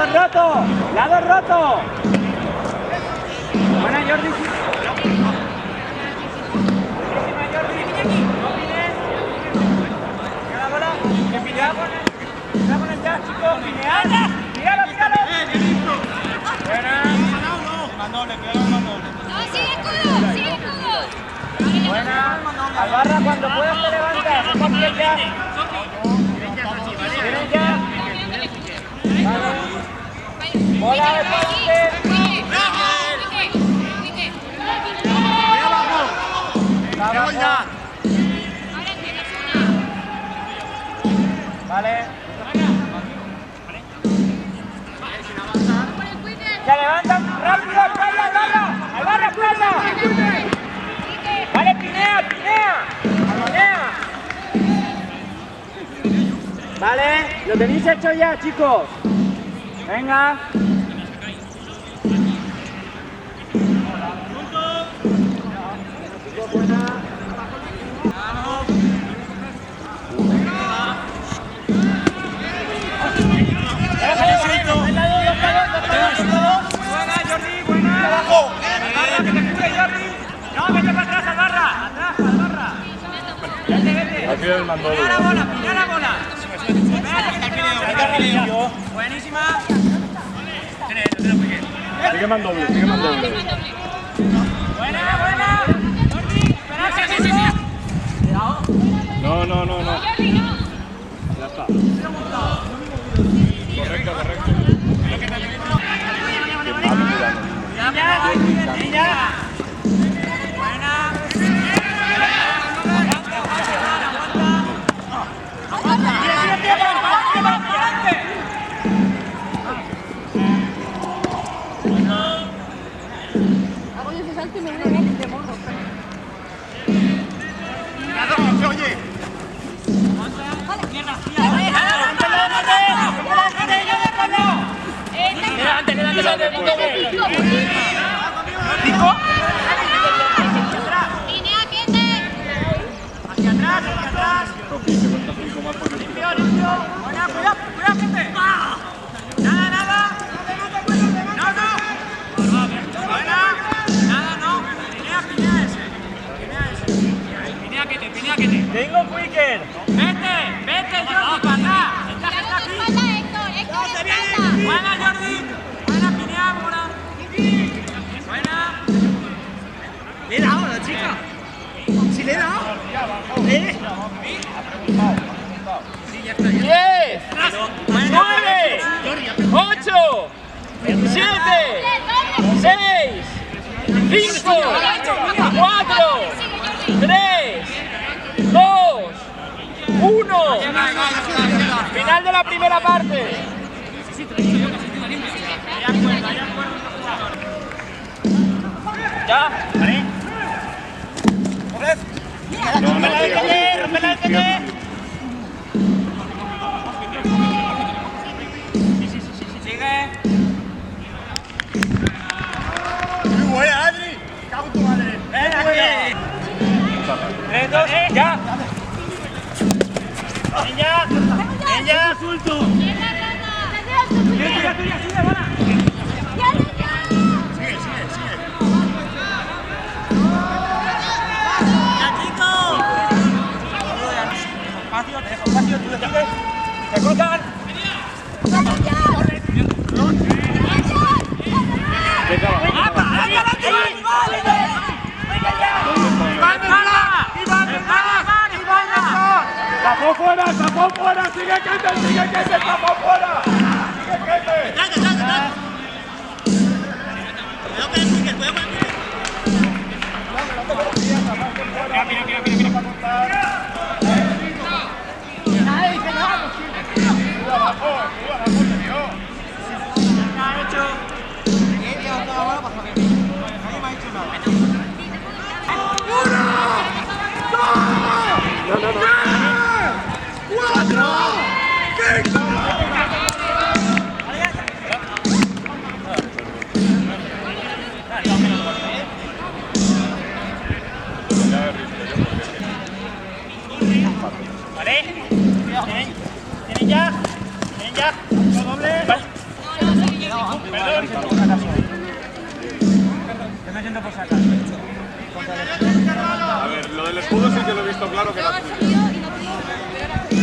roto! ¡Lado roto! Buena, Jordi. Buenísima, Jordi. No pines. Mira la bola. Que pillado con el jazz, chicos. Pineada. Míralo, míralo. Buena. Mandoble, cuidado el mandoble. No, sigue escudo, sigue escudo. Buena. Albarra, cuando puedas te levantas. Con pie ya. ¿Vienen ya? Vale. Bola de parte. ¡Vamos ya! Vale. Se levantan rápido, espalda, Albarra. Albarra, espalda. Vale, pinea, pinea. Pinea. Vale, lo tenéis hecho ya, chicos. Venga. Buena, Jordi, buena. Abajo. Albarra, que te cubre, Jordi. No, vete para atrás, Albarra. Atrás, Albarra. Vete, vete. Aquí el mandoble. Pilla la bola, pilla la bola. Buenísima. Sigue mandoble, sigue mandoble. Buena, buena. Jordi, espera, sí. No. No, Jordi, no. Ya está. Correcto. Ella. Buena. Aguanta. Hago yo ese salto y me voy a ir de morro. Oye. Hacia atrás. Limpio. Buena, cuidado, gente. Nada. No. Buena. Nada, no. Pinea ese. Pinea que te. Tengo quicker. Vete, Jordi, para acá. Buena, Jordi. Buena, pinea, buena. Buena. Le he dado a la chica. Sí, le he dado. 10, 9, 8, 7, 6, 5, 4, 3, 2, 1. Final de la primera parte. Ya. Rómpela del KT. Sigue. Muy buena, Adri. Cago en tu madre. Ven aquí. 3, 2, ya. Ella. Suelto. Tuya, sigue, bola. Sigue. Te dejo espacio, tú le sigues. Se cruzan. ¡Tapó fuera! ¡Sigue Kete! ¡Tapó fuera! ¡Sigue Kete! ¿Vale? ¿Tienen ya? ¿Tienen ya? ¿Lo doble? Vale. Estoy metiendo por sacar. A ver, lo del escudo sí que lo he visto claro que era tuyo.